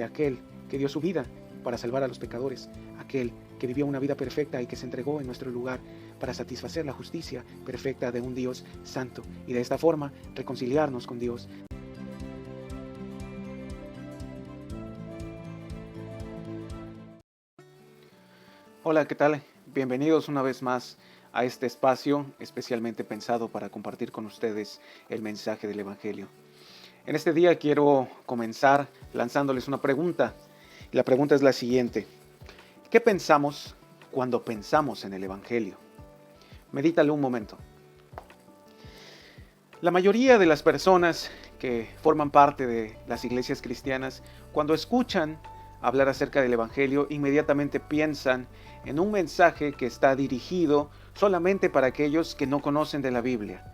de aquel que dio su vida para salvar a los pecadores, aquel que vivió una vida perfecta y que se entregó en nuestro lugar para satisfacer la justicia perfecta de un Dios santo y de esta forma reconciliarnos con Dios. Hola, ¿qué tal? Bienvenidos una vez más a este espacio especialmente pensado para compartir con ustedes el mensaje del Evangelio. En este día quiero comenzar lanzándoles una pregunta. La pregunta es la siguiente: ¿qué pensamos cuando pensamos en el Evangelio? Medítalo un momento. La mayoría de las personas que forman parte de las iglesias cristianas, cuando escuchan hablar acerca del Evangelio, inmediatamente piensan en un mensaje que está dirigido solamente para aquellos que no conocen de la Biblia.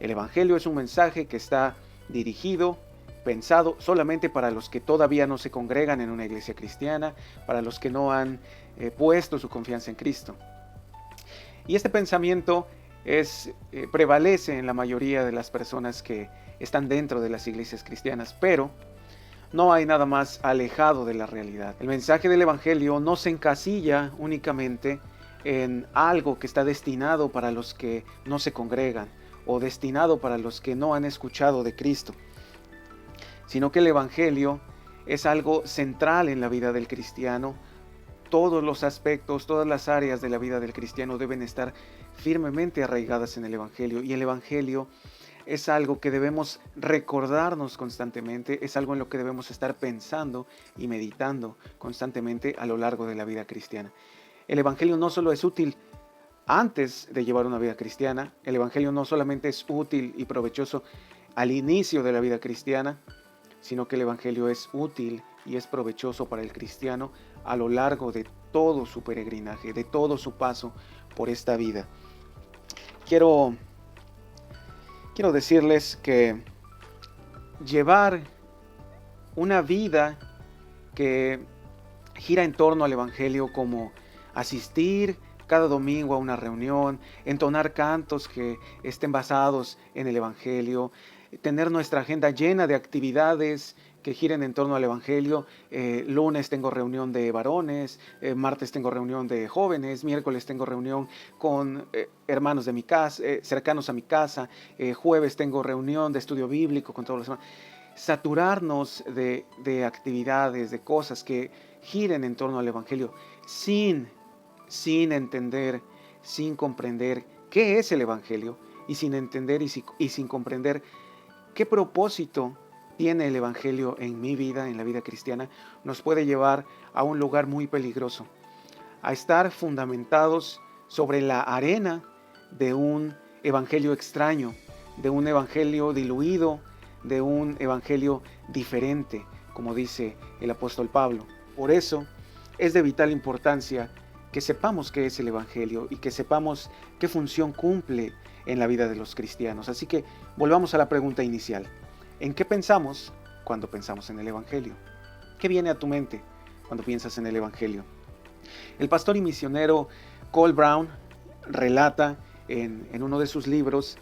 El Evangelio es un mensaje que está dirigido, pensado solamente para los que todavía no se congregan en una iglesia cristiana, para los que no han puesto su confianza en Cristo. Y este pensamiento prevalece en la mayoría de las personas que están dentro de las iglesias cristianas, pero no hay nada más alejado de la realidad. El mensaje del Evangelio no se encasilla únicamente en algo que está destinado para los que no se congregan o destinado para los que no han escuchado de Cristo, sino que el Evangelio es algo central en la vida del cristiano. Todos los aspectos, todas las áreas de la vida del cristiano deben estar firmemente arraigadas en el Evangelio, y el Evangelio es algo que debemos recordarnos constantemente, es algo en lo que debemos estar pensando y meditando constantemente a lo largo de la vida cristiana. El Evangelio no solo es útil antes de llevar una vida cristiana, el Evangelio no solamente es útil y provechoso al inicio de la vida cristiana, sino que el Evangelio es útil y es provechoso para el cristiano a lo largo de todo su peregrinaje, de todo su paso por esta vida. Quiero decirles que llevar una vida que gira en torno al Evangelio, como asistir cada domingo a una reunión, entonar cantos que estén basados en el Evangelio, tener nuestra agenda llena de actividades que giren en torno al Evangelio. Lunes tengo reunión de varones, martes tengo reunión de jóvenes, miércoles tengo reunión con hermanos de mi casa, cercanos a mi casa, jueves tengo reunión de estudio bíblico con todos los hermanos. Saturarnos de actividades, de cosas que giren en torno al Evangelio sin entender, sin comprender qué es el Evangelio, y sin entender y sin comprender qué propósito tiene el Evangelio en mi vida, en la vida cristiana, nos puede llevar a un lugar muy peligroso, a estar fundamentados sobre la arena de un evangelio extraño, de un evangelio diluido, de un evangelio diferente, como dice el apóstol Pablo. Por eso es de vital importancia que sepamos qué es el Evangelio y que sepamos qué función cumple en la vida de los cristianos. Así que volvamos a la pregunta inicial: ¿en qué pensamos cuando pensamos en el Evangelio? ¿Qué viene a tu mente cuando piensas en el Evangelio? El pastor y misionero Cole Brown relata en uno de sus libros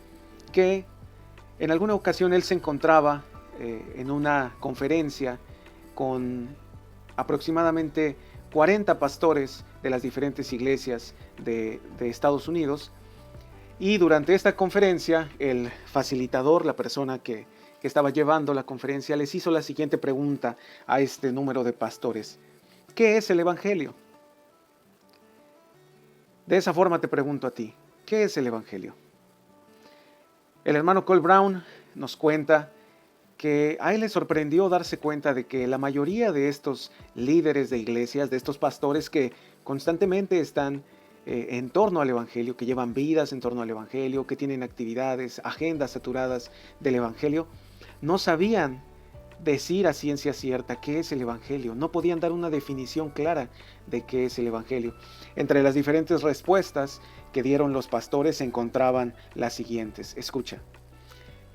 que en alguna ocasión él se encontraba en una conferencia con aproximadamente 40 pastores de las diferentes iglesias de Estados Unidos, y durante esta conferencia el facilitador, la persona que estaba llevando la conferencia, les hizo la siguiente pregunta a este número de pastores: ¿qué es el Evangelio? De esa forma te pregunto a ti: ¿qué es el Evangelio? El hermano Cole Brown nos cuenta que a él le sorprendió darse cuenta de que la mayoría de estos líderes de iglesias, de estos pastores que constantemente están en torno al Evangelio, que llevan vidas en torno al Evangelio, que tienen actividades, agendas saturadas del Evangelio, no sabían decir a ciencia cierta qué es el Evangelio. No podían dar una definición clara de qué es el Evangelio. Entre las diferentes respuestas que dieron los pastores se encontraban las siguientes. Escucha: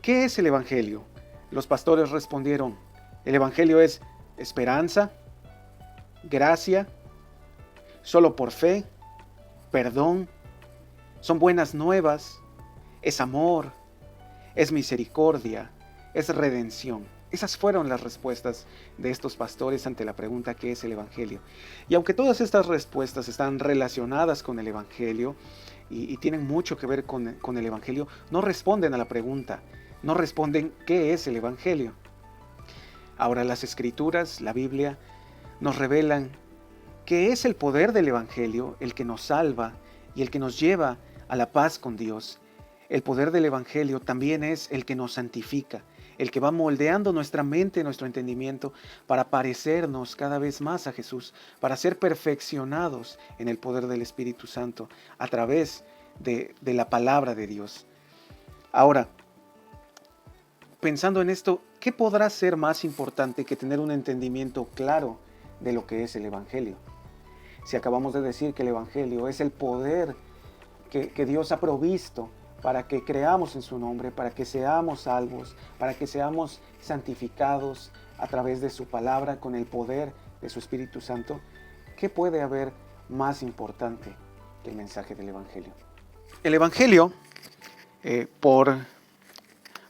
¿qué es el Evangelio? Los pastores respondieron: el Evangelio es esperanza, gracia, solo por fe, perdón, son buenas nuevas, es amor, es misericordia, es redención. Esas fueron las respuestas de estos pastores ante la pregunta ¿qué es el Evangelio? Y aunque todas estas respuestas están relacionadas con el Evangelio y tienen mucho que ver con el Evangelio, no responden a la pregunta, no responden ¿qué es el Evangelio? Ahora las Escrituras, la Biblia, nos revelan que es el poder del Evangelio el que nos salva y el que nos lleva a la paz con Dios. El poder del Evangelio también es el que nos santifica, el que va moldeando nuestra mente, nuestro entendimiento, para parecernos cada vez más a Jesús, para ser perfeccionados en el poder del Espíritu Santo a través de la palabra de Dios. Ahora, pensando en esto, ¿qué podrá ser más importante que tener un entendimiento claro de lo que es el Evangelio? Si acabamos de decir que el Evangelio es el poder que Dios ha provisto para que creamos en su nombre, para que seamos salvos, para que seamos santificados a través de su palabra con el poder de su Espíritu Santo, ¿qué puede haber más importante que el mensaje del Evangelio? El Evangelio, por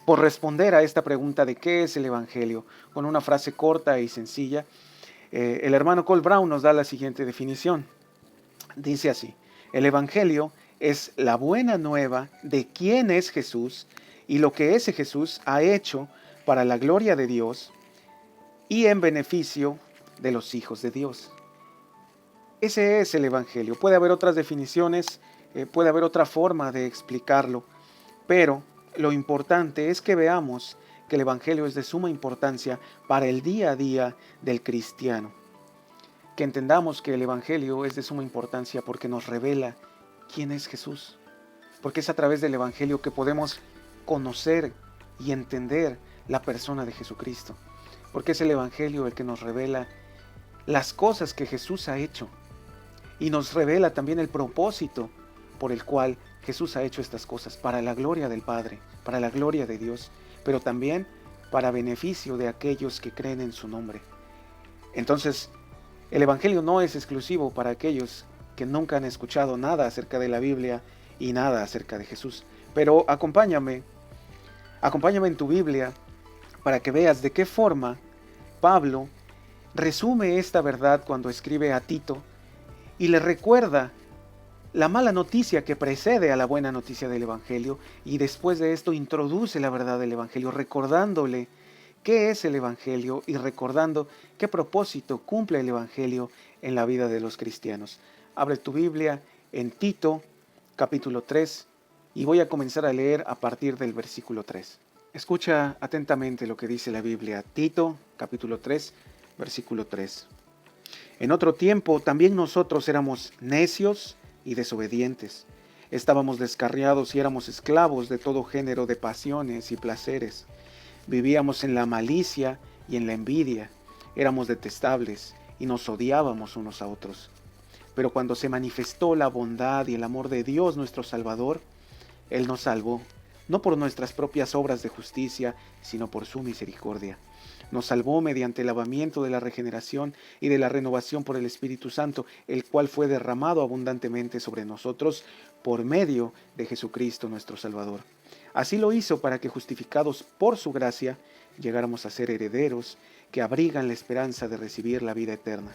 responder a esta pregunta de qué es el Evangelio, con una frase corta y sencilla, el hermano Cole Brown nos da la siguiente definición. Dice así: el Evangelio es la buena nueva de quién es Jesús y lo que ese Jesús ha hecho para la gloria de Dios y en beneficio de los hijos de Dios. Ese es el Evangelio. Puede haber otras definiciones, puede haber otra forma de explicarlo, pero lo importante es que veamos que el Evangelio es de suma importancia para el día a día del cristiano. Que entendamos que el Evangelio es de suma importancia porque nos revela quién es Jesús. Porque es a través del Evangelio que podemos conocer y entender la persona de Jesucristo. Porque es el Evangelio el que nos revela las cosas que Jesús ha hecho. Y nos revela también el propósito por el cual Jesús ha hecho estas cosas, para la gloria del Padre, para la gloria de Dios, pero también para beneficio de aquellos que creen en su nombre. Entonces, el Evangelio no es exclusivo para aquellos que nunca han escuchado nada acerca de la Biblia y nada acerca de Jesús. Pero acompáñame en tu Biblia para que veas de qué forma Pablo resume esta verdad cuando escribe a Tito y le recuerda la mala noticia que precede a la buena noticia del Evangelio, y después de esto introduce la verdad del Evangelio, recordándole qué es el Evangelio y recordando qué propósito cumple el Evangelio en la vida de los cristianos. Abre tu Biblia en Tito, capítulo 3, y voy a comenzar a leer a partir del versículo 3. Escucha atentamente lo que dice la Biblia. Tito, capítulo 3, versículo 3. En otro tiempo también nosotros éramos necios y desobedientes. Estábamos descarriados y éramos esclavos de todo género de pasiones y placeres. Vivíamos en la malicia y en la envidia. Éramos detestables y nos odiábamos unos a otros. Pero cuando se manifestó la bondad y el amor de Dios nuestro Salvador, Él nos salvó, no por nuestras propias obras de justicia, sino por su misericordia. Nos salvó mediante el lavamiento de la regeneración y de la renovación por el Espíritu Santo, el cual fue derramado abundantemente sobre nosotros por medio de Jesucristo nuestro Salvador. Así lo hizo para que, justificados por su gracia, llegáramos a ser herederos que abrigan la esperanza de recibir la vida eterna.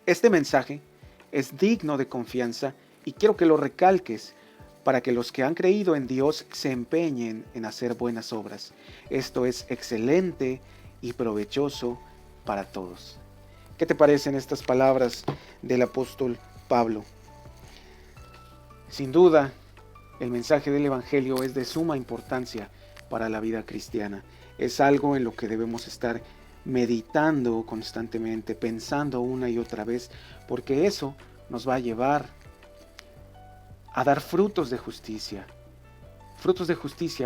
Este mensaje es digno de confianza y quiero que lo recalques para que los que han creído en Dios se empeñen en hacer buenas obras. Esto es excelente y provechoso para todos. ¿Qué te parecen estas palabras del apóstol Pablo? Sin duda, el mensaje del Evangelio es de suma importancia para la vida cristiana. Es algo en lo que debemos estar meditando constantemente, pensando una y otra vez, porque eso nos va a llevar a dar frutos de justicia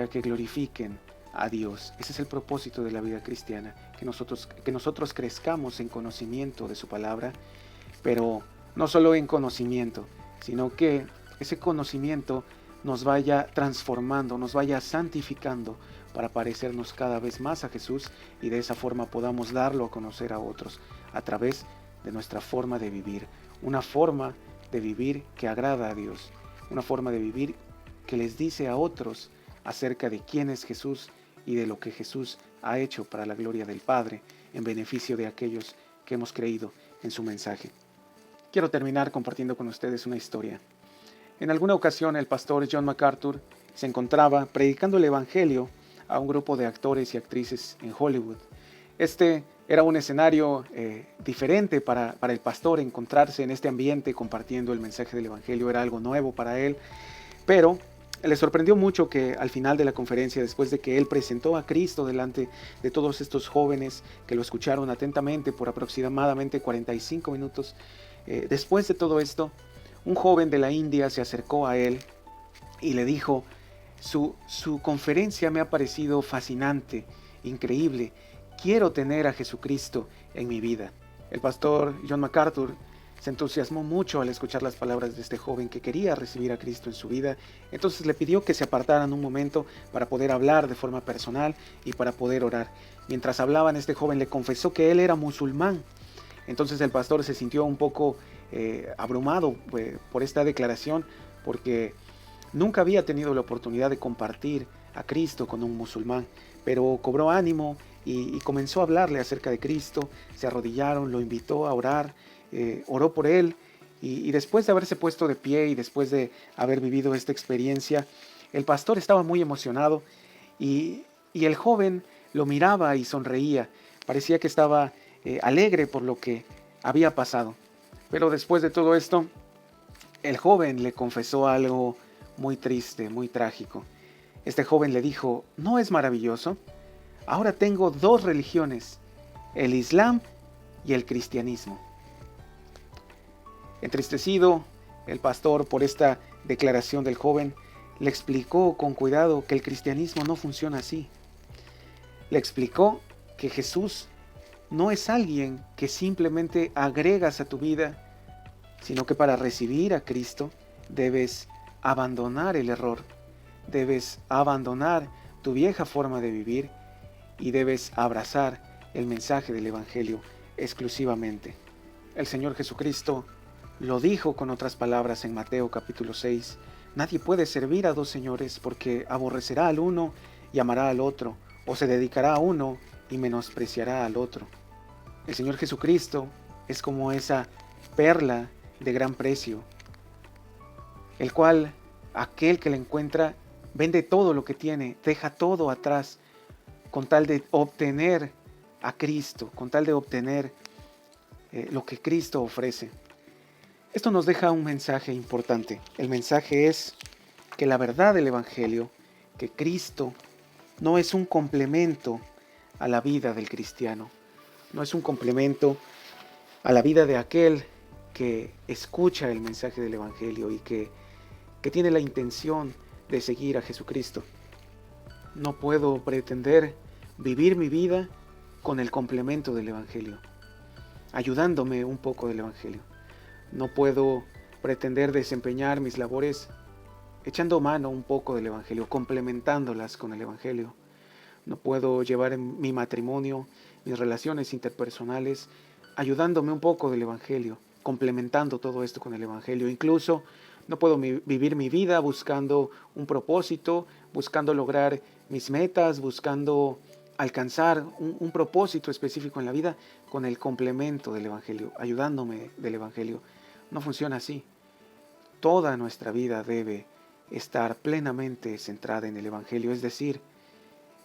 que glorifiquen a Dios. Ese es el propósito de la vida cristiana, que nosotros crezcamos en conocimiento de su palabra, pero no solo en conocimiento, sino que ese conocimiento nos vaya transformando, nos vaya santificando para parecernos cada vez más a Jesús y de esa forma podamos darlo a conocer a otros a través de nuestra forma de vivir, una forma de vivir que agrada a Dios, una forma de vivir que les dice a otros acerca de quién es Jesús y de lo que Jesús ha hecho para la gloria del Padre en beneficio de aquellos que hemos creído en su mensaje. Quiero terminar compartiendo con ustedes una historia. En alguna ocasión el pastor John MacArthur se encontraba predicando el Evangelio a un grupo de actores y actrices en Hollywood. Este era un escenario diferente para el pastor. Encontrarse en este ambiente compartiendo el mensaje del Evangelio era algo nuevo para él, pero le sorprendió mucho que al final de la conferencia, después de que él presentó a Cristo delante de todos estos jóvenes que lo escucharon atentamente por aproximadamente 45 minutos, después de todo esto, un joven de la India se acercó a él y le dijo: su conferencia me ha parecido fascinante, increíble. Quiero tener a Jesucristo en mi vida. El pastor John MacArthur se entusiasmó mucho al escuchar las palabras de este joven que quería recibir a Cristo en su vida. Entonces le pidió que se apartaran un momento para poder hablar de forma personal y para poder orar. Mientras hablaban, este joven le confesó que él era musulmán. Entonces el pastor se sintió un poco abrumado por esta declaración, porque nunca había tenido la oportunidad de compartir a Cristo con un musulmán, pero cobró ánimo y comenzó a hablarle acerca de Cristo. Se arrodillaron, lo invitó a orar, oró por él, y después de haberse puesto de pie y después de haber vivido esta experiencia, el pastor estaba muy emocionado y el joven lo miraba y sonreía. Parecía que estaba alegre por lo que había pasado. Pero después de todo esto, el joven le confesó algo muy triste, muy trágico. Este joven le dijo: ¿no es maravilloso? Ahora tengo dos religiones, el Islam y el cristianismo. Entristecido, el pastor, por esta declaración del joven, le explicó con cuidado que el cristianismo no funciona así. Le explicó que Jesús no es alguien que simplemente agregas a tu vida, sino que para recibir a Cristo debes abandonar el error, debes abandonar tu vieja forma de vivir y debes abrazar el mensaje del Evangelio exclusivamente. El Señor Jesucristo lo dijo con otras palabras en Mateo capítulo 6. Nadie puede servir a dos señores, porque aborrecerá al uno y amará al otro, o se dedicará a uno y menospreciará al otro. El Señor Jesucristo es como esa perla de gran precio, el cual aquel que la encuentra vende todo lo que tiene, deja todo atrás, con tal de obtener a Cristo, con tal de obtener lo que Cristo ofrece. Esto nos deja un mensaje importante. El mensaje es que la verdad del Evangelio, que Cristo no es un complemento a la vida del cristiano, no es un complemento a la vida de aquel que escucha el mensaje del Evangelio y que tiene la intención de seguir a Jesucristo. No puedo pretender vivir mi vida con el complemento del Evangelio, ayudándome un poco del Evangelio. No puedo pretender desempeñar mis labores echando mano un poco del Evangelio, complementándolas con el Evangelio. No puedo llevar en mi matrimonio, mis relaciones interpersonales, ayudándome un poco del Evangelio, complementando todo esto con el Evangelio. Incluso no puedo vivir mi vida buscando un propósito, buscando lograr mis metas, buscando alcanzar un propósito específico en la vida con el complemento del Evangelio, ayudándome del Evangelio. No funciona así. Toda nuestra vida debe estar plenamente centrada en el Evangelio, es decir,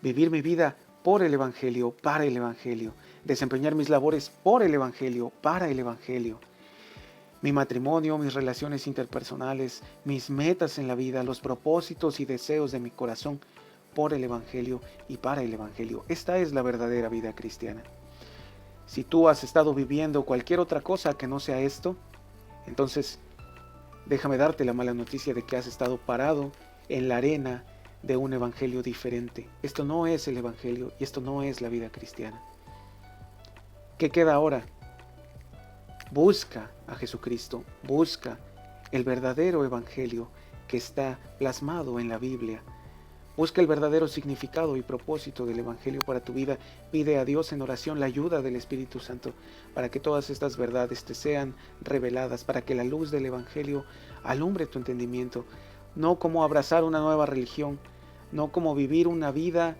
vivir mi vida por el Evangelio, para el Evangelio, desempeñar mis labores por el Evangelio, para el Evangelio. Mi matrimonio, mis relaciones interpersonales, mis metas en la vida, los propósitos y deseos de mi corazón, por el Evangelio y para el Evangelio. Esta es la verdadera vida cristiana. Si tú has estado viviendo cualquier otra cosa que no sea esto, entonces déjame darte la mala noticia de que has estado parado en la arena de un evangelio diferente. Esto no es el evangelio y esto no es la vida cristiana. ¿Qué queda ahora? Busca a Jesucristo, busca el verdadero evangelio que está plasmado en la Biblia. Busca el verdadero significado y propósito del Evangelio para tu vida. Pide a Dios en oración la ayuda del Espíritu Santo para que todas estas verdades te sean reveladas, para que la luz del Evangelio alumbre tu entendimiento. No como abrazar una nueva religión, no como vivir una vida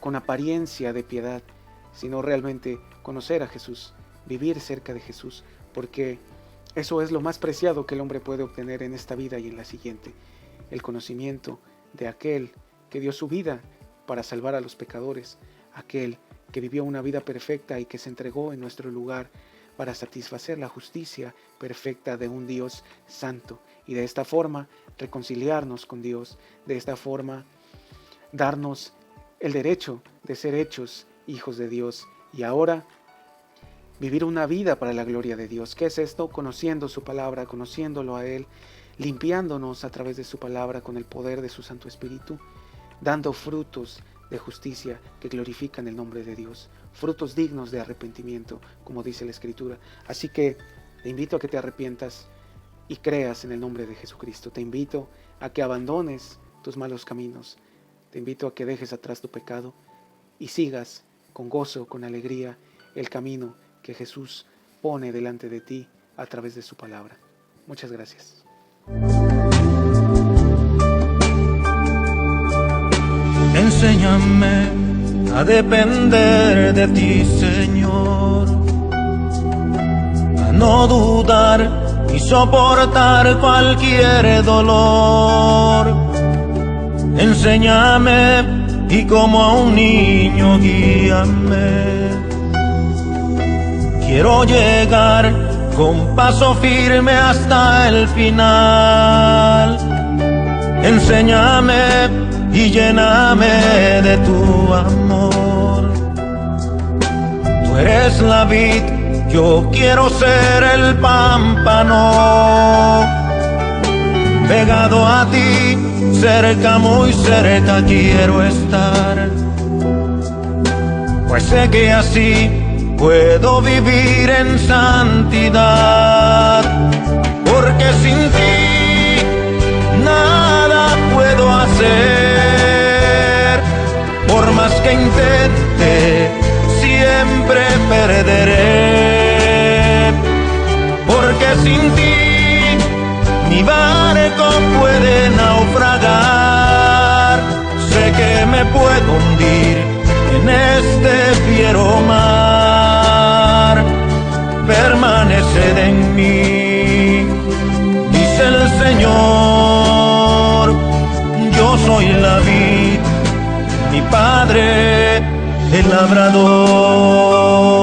con apariencia de piedad, sino realmente conocer a Jesús, vivir cerca de Jesús, porque eso es lo más preciado que el hombre puede obtener en esta vida y en la siguiente, el conocimiento de aquel que dio su vida para salvar a los pecadores, aquel que vivió una vida perfecta y que se entregó en nuestro lugar para satisfacer la justicia perfecta de un Dios santo, y de esta forma reconciliarnos con Dios, de esta forma darnos el derecho de ser hechos hijos de Dios, y ahora vivir una vida para la gloria de Dios. ¿Qué es esto? Conociendo su palabra, conociéndolo a Él, limpiándonos a través de su palabra con el poder de su Santo Espíritu, dando frutos de justicia que glorifican el nombre de Dios, frutos dignos de arrepentimiento, como dice la Escritura. Así que te invito a que te arrepientas y creas en el nombre de Jesucristo. Te invito a que abandones tus malos caminos. Te invito a que dejes atrás tu pecado y sigas con gozo, con alegría, el camino que Jesús pone delante de ti a través de su palabra. Muchas gracias. Enséñame a depender de ti, Señor, a no dudar y soportar cualquier dolor. Enséñame y como a un niño guíame. Quiero llegar con paso firme hasta el final. Enséñame y lléname de tu amor. Tú eres la vid, yo quiero ser el pámpano. Pegado a ti, cerca, muy cerca quiero estar. Pues sé que así puedo vivir en santidad. Porque sin ti nada puedo hacer. Por más que intente, siempre perderé. Porque sin ti mi barco puede naufragar. Sé que me puedo hundir en este fiero mar. Permaneced en mí, dice el Señor. Yo soy la vid, mi Padre el labrador.